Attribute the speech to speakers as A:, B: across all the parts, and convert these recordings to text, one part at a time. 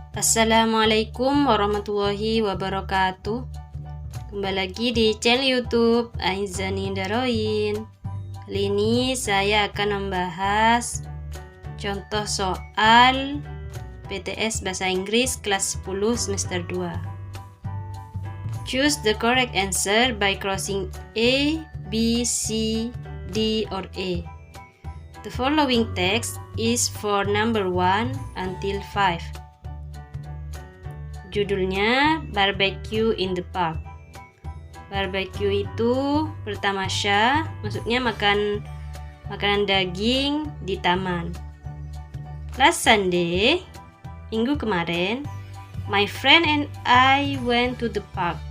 A: Assalamualaikum warahmatullahi wabarakatuh. Kembali lagi di channel YouTube Aizani Daroin. Kali ini saya akan membahas contoh soal PTS Bahasa Inggris kelas 10 semester 2. Choose the correct answer by crossing A, B, C, D, or A. The following text is for number 1 until 5. Judulnya Barbecue in the Park. Barbecue itu bertamasya, maksudnya makanan daging di taman. Last Sunday, minggu kemarin, my friend and I went to the park.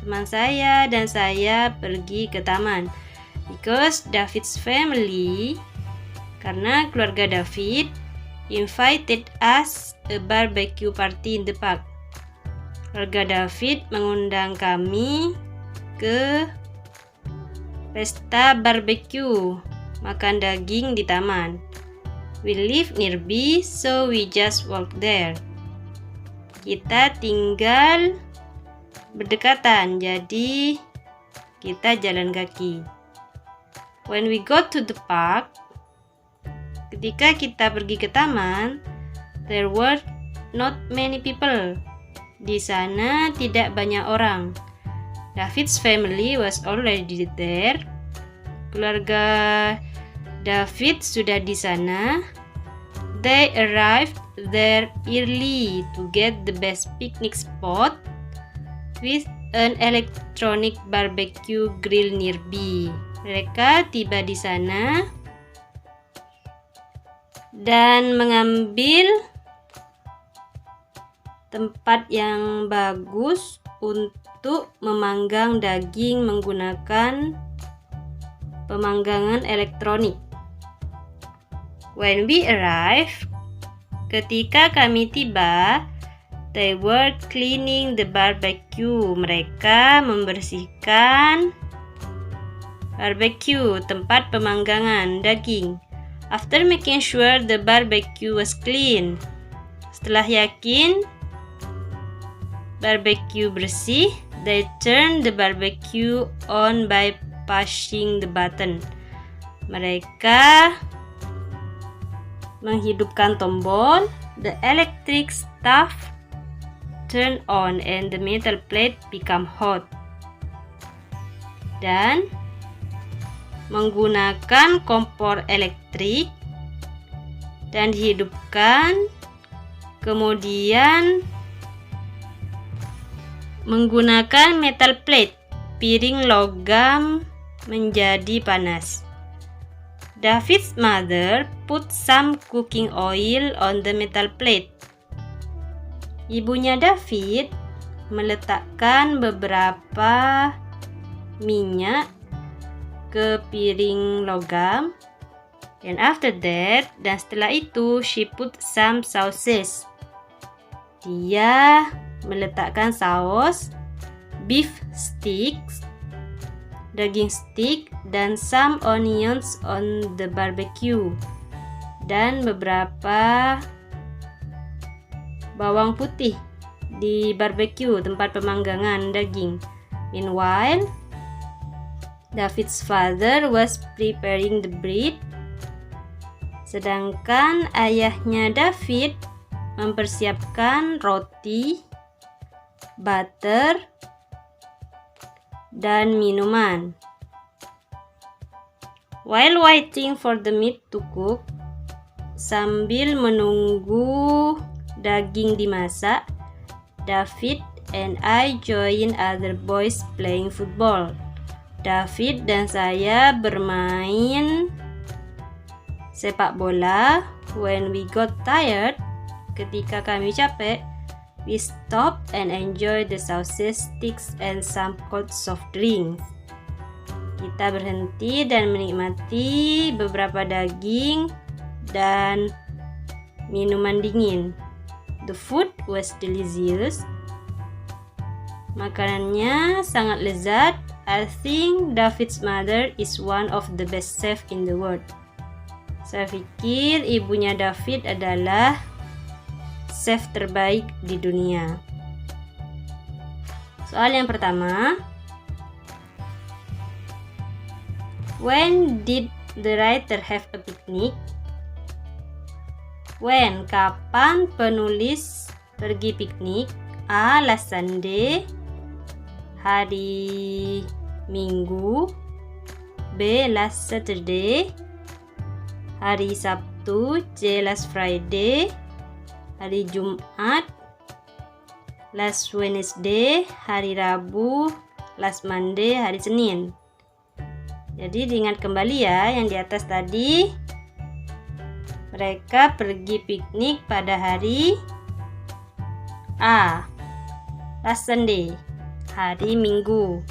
A: Teman saya dan saya pergi ke taman. Because David's family, karena keluarga David invited us a barbecue party in the park. Keluarga David mengundang kami ke pesta barbecue, makan daging di taman. We live nearby, so we just walk there. Kita tinggal berdekatan, jadi kita jalan kaki. When we got to the park, ketika kita pergi ke taman, there were not many people. Di sana tidak banyak orang. David's family was already there. Keluarga David sudah di sana. They arrived there early to get the best picnic spot with an electronic barbecue grill nearby. Mereka tiba di sana dan mengambil tempat yang bagus untuk memanggang daging menggunakan pemanggangan elektronik. When we arrived, ketika kami tiba, they were cleaning the barbecue. Mereka membersihkan barbecue, tempat pemanggangan daging. After making sure the barbecue was clean, setelah yakin barbecue bersih, they turned the barbecue on by pushing the button. Mereka menghidupkan tombol, the electric stove turned on and the metal plate became hot. Dan menggunakan kompor elektrik dan dihidupkan, kemudian menggunakan metal plate, piring logam menjadi panas. David's mother put some cooking oil on the metal plate. Ibunya David meletakkan beberapa minyak ke piring logam. And after that, dan setelah itu, she put some sauces. Dia meletakkan saus, beef sticks, daging stick, dan some onions on the barbecue. Dan beberapa bawang putih di barbecue, tempat pemanggangan daging. Meanwhile, David's father was preparing the bread. Sedangkan ayahnya David mempersiapkan roti, butter, dan minuman. While waiting for the meat to cook, sambil menunggu daging dimasak, David and I join other boys playing football. David dan saya bermain sepak bola. When we got tired, ketika kami capek, we stop and enjoy the sauces, sticks, and some cold soft drinks. Kita berhenti dan menikmati beberapa daging dan minuman dingin. The food was delicious. Makanannya sangat lezat. I think David's mother is one of the best chef in the world. Saya pikir ibunya David adalah chef terbaik di dunia. Soal yang pertama, when did the writer have a picnic? When, kapan penulis pergi piknik? A. Last Sunday, hari Minggu. B. Last Saturday, hari Sabtu. C. Last Friday, hari Jumat. Last Wednesday, hari Rabu. Last Monday, hari Senin. Jadi diingat kembali ya yang di atas tadi. Mereka pergi piknik pada hari A. Last Sunday, hari Minggu.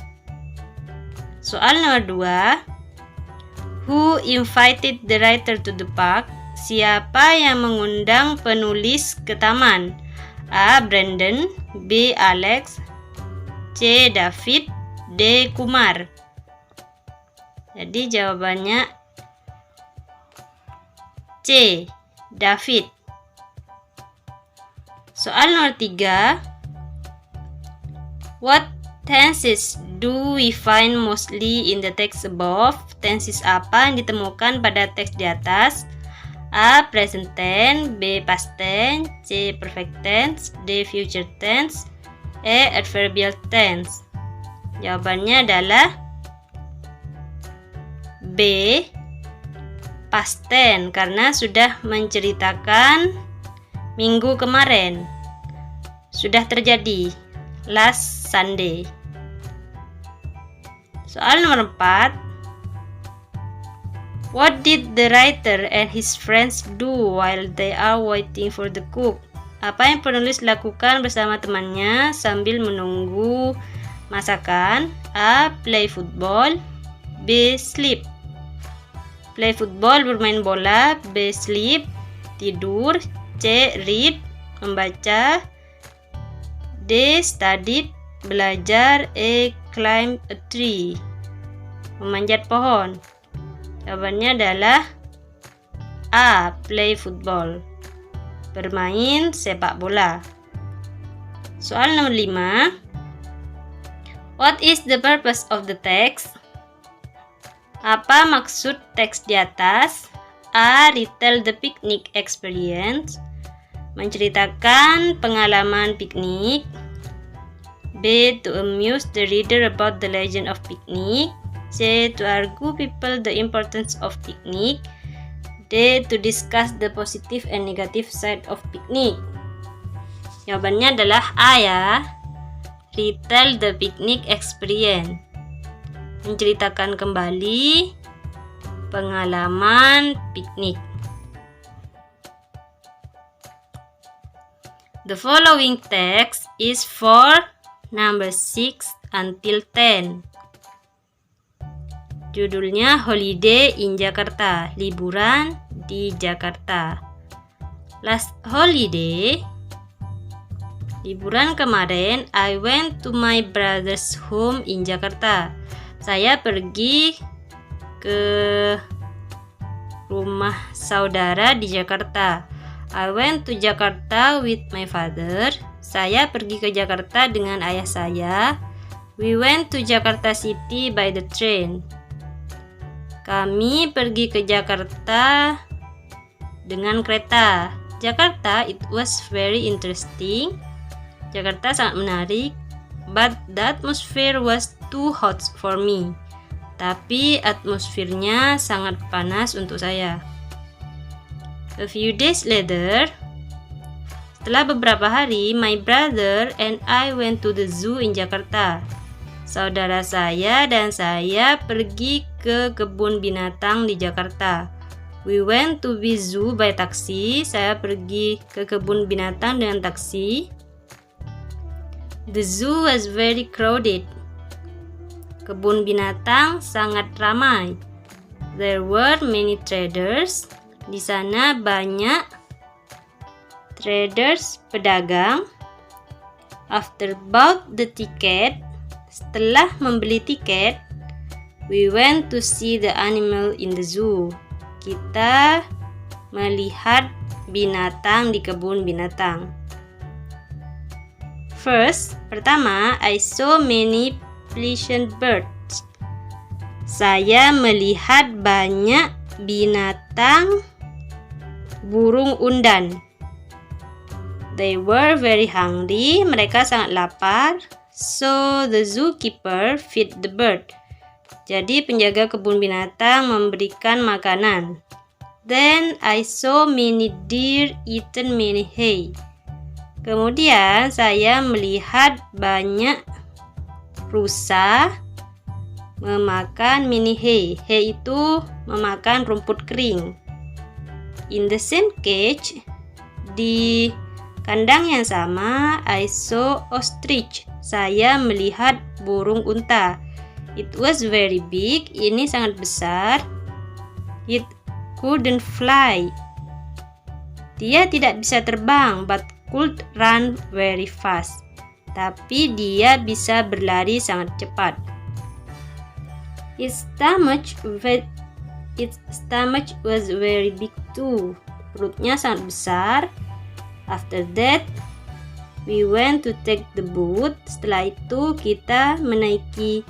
A: Soal nomor 2. Who invited the writer to the park? Siapa yang mengundang penulis ke taman? A. Brandon, B. Alex, C. David, D. Kumar. Jadi jawabannya C. David. Soal nomor 3. What tenses do we find mostly in the text above? Tenses apa yang ditemukan pada teks di atas? A. Present tense, B. Past tense, C. Perfect tense, D. Future tense, E. Adverbial tense. Jawabannya adalah B. Past tense, karena sudah menceritakan minggu kemarin. Sudah terjadi, last Sunday. Soal nomor 4. What did the writer and his friends do while they are waiting for the cook? Apa yang penulis lakukan bersama temannya sambil menunggu masakan? A. Play football, B. Sleep. Play football, bermain bola. B. Sleep, tidur. C. Read, membaca. D. Study, belajar. E. Climb a tree, memanjat pohon. Jawabannya adalah A. Play football, bermain sepak bola. Soal nomor 5. What is the purpose of the text? Apa maksud teks di atas? A. Retell the picnic experience, menceritakan pengalaman piknik. B. To amuse the reader about the legend of picnic. C. To argue people the importance of picnic. D. To discuss the positive and negative side of picnic. Jawabannya adalah A ya. Retell the picnic experience, menceritakan kembali pengalaman piknik. The following text is for number 6 until 10. Judulnya Holiday in Jakarta, liburan di Jakarta. Last holiday, liburan kemarin, I went to my brother's home in Jakarta. Saya pergi ke rumah saudara di Jakarta. I went to Jakarta with my father. Saya pergi ke Jakarta dengan ayah saya. We went to Jakarta City by the train. Kami pergi ke Jakarta dengan kereta. Jakarta, it was very interesting. Jakarta sangat menarik. But the atmosphere was too hot for me. Tapi atmosfernya sangat panas untuk saya. A few days later, setelah beberapa hari, my brother and I went to the zoo in Jakarta. Saudara saya dan saya pergi ke kebun binatang di Jakarta. We went to the zoo by taxi. Saya pergi ke kebun binatang dengan taksi. The zoo was very crowded. Kebun binatang sangat ramai. There were many traders. Di sana banyak traders, pedagang. After bought the ticket, setelah membeli tiket, we went to see the animal in the zoo. Kita melihat binatang di kebun binatang. First, pertama, I saw many pleasant birds. Saya melihat banyak binatang burung undan. They were very hungry. Mereka sangat lapar. So the zookeeper fed the bird. Jadi penjaga kebun binatang memberikan makanan. Then I saw many deer eaten many hay. Kemudian saya melihat banyak rusa memakan mini hay. Hay itu memakan rumput kering. In the same cage, di kandang yang sama, I saw ostrich. Saya melihat burung unta. It was very big. Ini sangat besar. It couldn't fly. Dia tidak bisa terbang, but could run very fast. Tapi dia bisa berlari sangat cepat. Its stomach was very big too. Perutnya sangat besar. After that, we went to take the boat. Setelah itu kita menaiki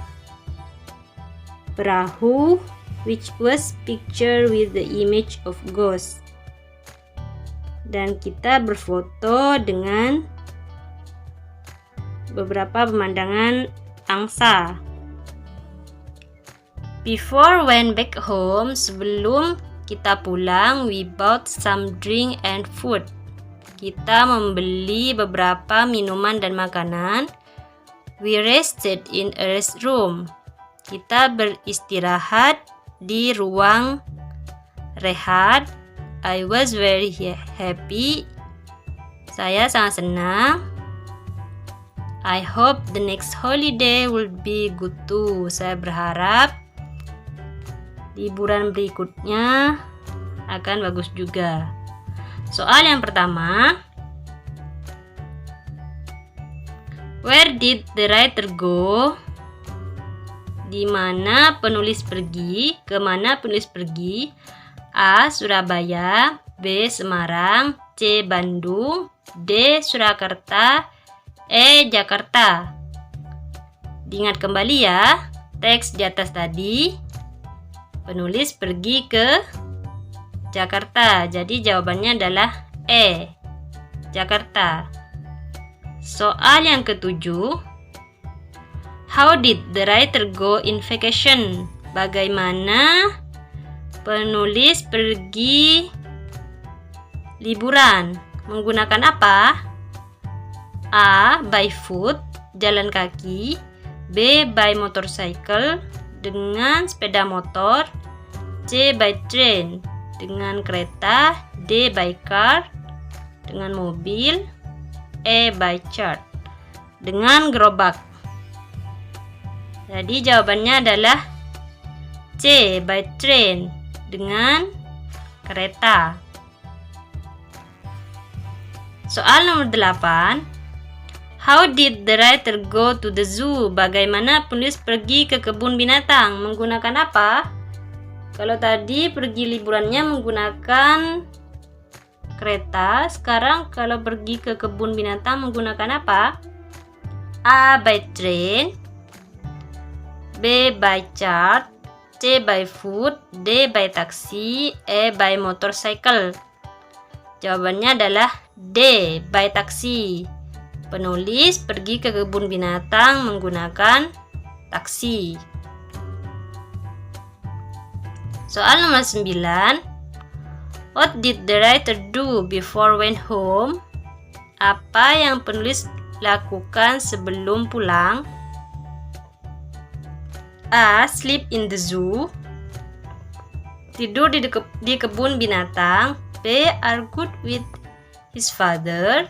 A: perahu, which was pictured with the image of ghost. Dan kita berfoto dengan beberapa pemandangan angsa. Before went back home, sebelum kita pulang, we bought some drink and food. Kita membeli beberapa minuman dan makanan. We rested in a restroom. Kita beristirahat di ruang rehat. I was very happy. Saya sangat senang. I hope the next holiday will be good too. Saya berharap liburan berikutnya akan bagus juga. Soal yang pertama, where did the writer go? Di mana penulis pergi? Kemana penulis pergi? A. Surabaya, B. Semarang, C. Bandung, D. Surakarta, E. Jakarta. Diingat kembali ya, teks di atas tadi, penulis pergi ke Jakarta. Jadi jawabannya adalah E. Jakarta. Soal yang ketujuh, how did the writer go in vacation? Bagaimana penulis pergi liburan? Menggunakan apa? A. By foot, jalan kaki. B. By motorcycle, dengan sepeda motor. C. By train, dengan kereta. D. By car, dengan mobil. E. By cart, dengan gerobak. Jadi jawabannya adalah C. By train, dengan kereta. Soal nomor 8, how did the writer go to the zoo? Bagaimana penulis pergi ke kebun binatang? Menggunakan apa? Kalau tadi pergi liburannya menggunakan kereta, sekarang kalau pergi ke kebun binatang menggunakan apa? A. By train, B. By cart, C. By foot, D. By taxi, E. By motorcycle. Jawabannya adalah D. By taxi. Penulis pergi ke kebun binatang menggunakan taksi. Soal nomor 9, what did the writer do before went home? Apa yang penulis lakukan sebelum pulang? A. Sleep in the zoo, tidur di kebun binatang. B. Argued with his father,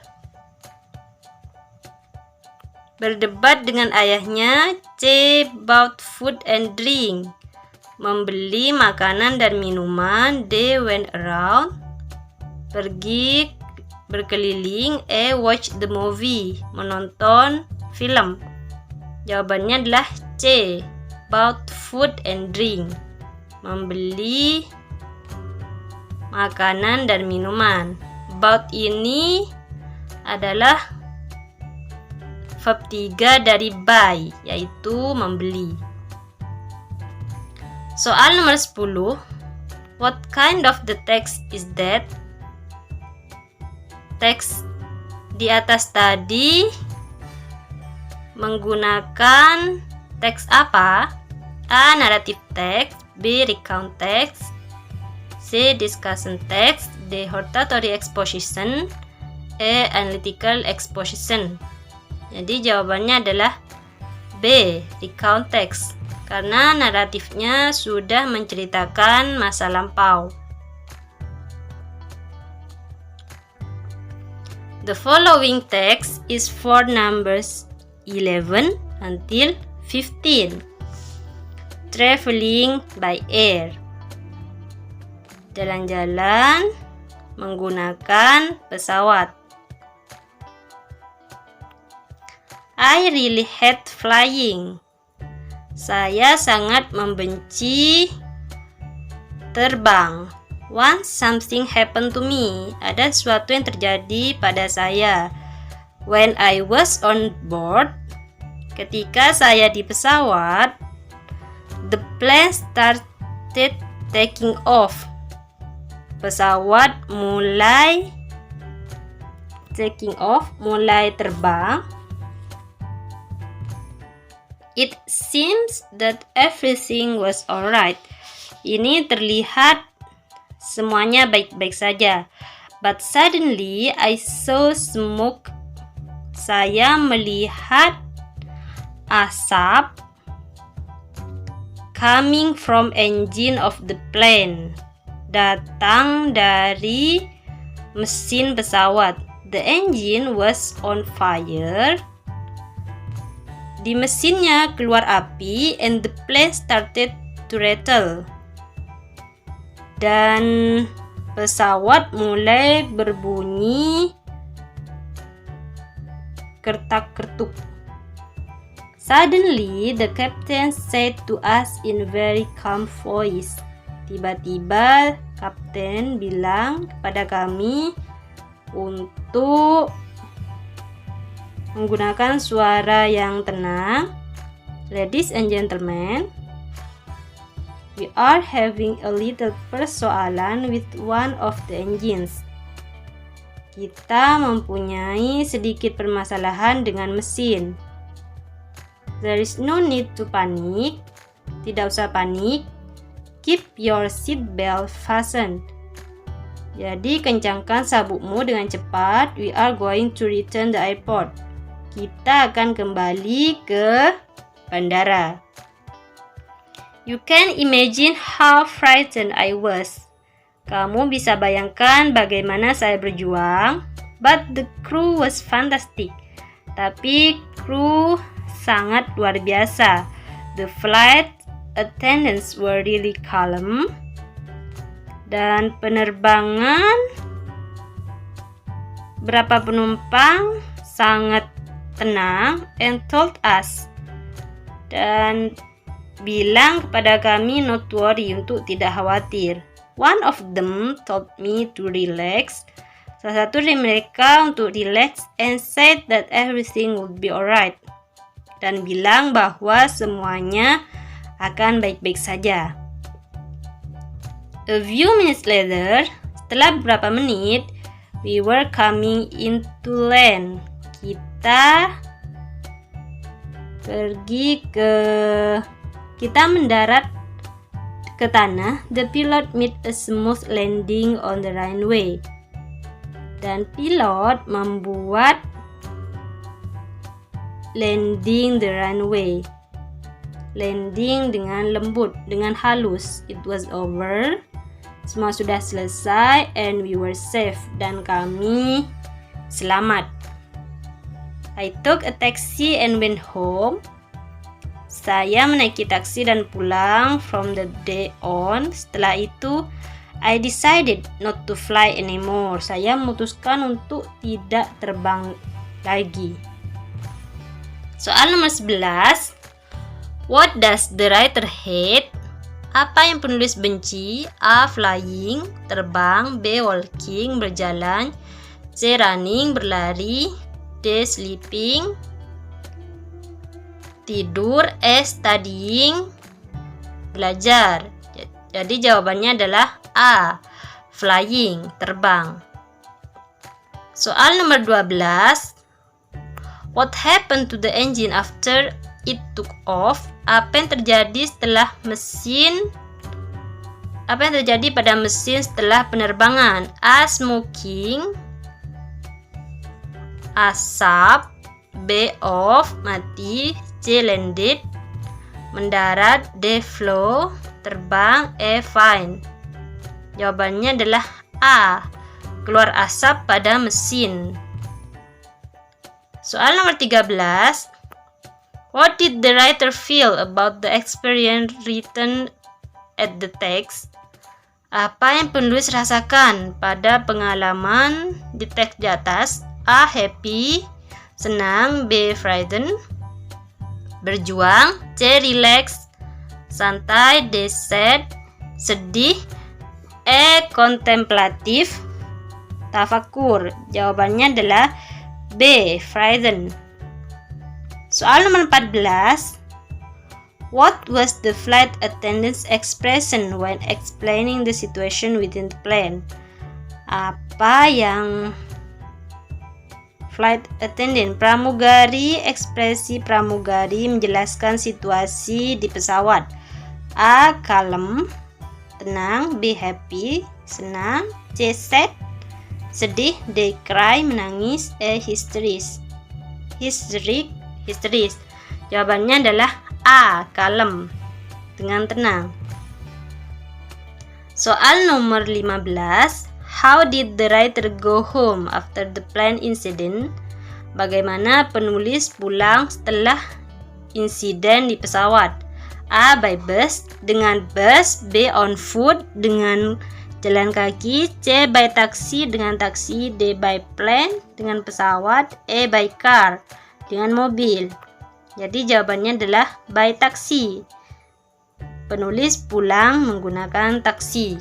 A: berdebat dengan ayahnya. C. Bought food and drink, membeli makanan dan minuman. D. Went around, pergi berkeliling. E. Watch the movie, menonton film. Jawabannya adalah C. Bought food and drink, membeli makanan dan minuman. Bought ini adalah verb 3 dari buy, yaitu membeli. Soal nomor 10. What kind of the text is that? Teks di atas tadi menggunakan teks apa? A. Narrative text, B. Recount text, C. Discussion text, D. Hortatory exposition, E. Analytical exposition. Jadi jawabannya adalah B. Recount text, karena naratifnya sudah menceritakan masa lampau. The following text is for numbers 11 until 15. Traveling by air. Jalan-jalan menggunakan pesawat. I really hate flying. Saya sangat membenci terbang. Once something happened to me. Ada sesuatu yang terjadi pada saya. When I was on board. Ketika saya di pesawat. The plane started taking off. Pesawat mulai taking off, mulai terbang. It seems that everything was alright. Ini terlihat semuanya baik-baik saja. But suddenly I saw smoke. Saya melihat asap coming from engine of the plane. Datang dari mesin pesawat. The engine was on fire. Di mesinnya keluar api and the plane started to rattle. Dan pesawat mulai berbunyi kertak-kertuk. Suddenly, the captain said to us in very calm voice. Tiba-tiba, kapten bilang kepada kami untuk menggunakan suara yang tenang. Ladies and gentlemen, we are having a little persoalan with one of the engines. Kita mempunyai sedikit permasalahan dengan mesin. There is no need to panic. Tidak usah panik. Keep your seat belt fastened. Jadi kencangkan sabukmu dengan cepat. We are going to return the airport. Kita akan kembali ke bandara. You can imagine how frightened I was. Kamu bisa bayangkan bagaimana saya berjuang. But the crew was fantastic. Tapi kru sangat luar biasa. The flight attendants were really calm. Dan penerbangan berapa penumpang sangat tenang and told us. Dan bilang kepada kami not to worry, untuk tidak khawatir. One of them told me to relax. Salah satu dari mereka untuk relax and said that everything would be alright. Dan bilang bahwa semuanya akan baik-baik saja. A few minutes later, setelah beberapa menit, we were coming into land. Kita mendarat ke tanah. The pilot made a smooth landing on the runway. Dan pilot membuat landing the runway. Landing dengan lembut, dengan halus. It was over. Semua sudah selesai and we were safe. Dan kami selamat. I took a taxi and went home. Saya menaiki taksi dan pulang from the day on. Setelah itu, I decided not to fly anymore. Saya memutuskan untuk tidak terbang lagi. Soal nomor 11. What does the writer hate? Apa yang penulis benci? A. Flying, terbang. B. Walking, berjalan. C. Running, berlari. D. Sleeping, tidur, studying, belajar. Jadi jawabannya adalah A, flying, terbang. Soal nomor 12. What happened to the engine after it took off? Apa yang terjadi pada mesin setelah penerbangan? A, smoking, asap, B, off, mati, C, landed, mendarat, D, flow, terbang, E, fine. Jawabannya adalah A, keluar asap pada mesin. Soal nomor 13. What did the writer feel about the experience written at the text? Apa yang penulis rasakan pada pengalaman di teks di atas? A, happy, senang, B, frightened, berjuang, C, relax, santai, D, sad, sedih, E, kontemplatif, tafakur. Jawabannya adalah B, frightened. Soal nomor 14. What was the flight attendant's expression when explaining the situation within the plane? Apa yang flight attendant, ekspresi pramugari menjelaskan situasi di pesawat? A, calm, tenang, B, happy, senang, C, sad, sedih, D, cry, menangis, E, hysteris. Jawabannya adalah A, kalem, dengan tenang. Soal nomor 15. How did the writer go home after the plane incident? Bagaimana penulis pulang setelah insiden di pesawat? A, by bus, dengan bus, B, on foot, dengan jalan kaki, C, by taxi, dengan taksi, D, by plane, dengan pesawat, E, by car, dengan mobil. Jadi jawabannya adalah by taxi. Penulis pulang menggunakan taksi.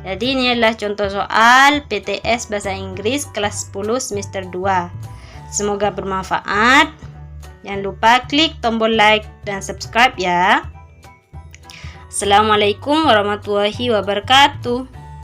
A: Jadi ini adalah contoh soal PTS Bahasa Inggris kelas 10 semester 2. Semoga bermanfaat. Jangan lupa klik tombol like dan subscribe ya. Assalamualaikum warahmatullahi wabarakatuh.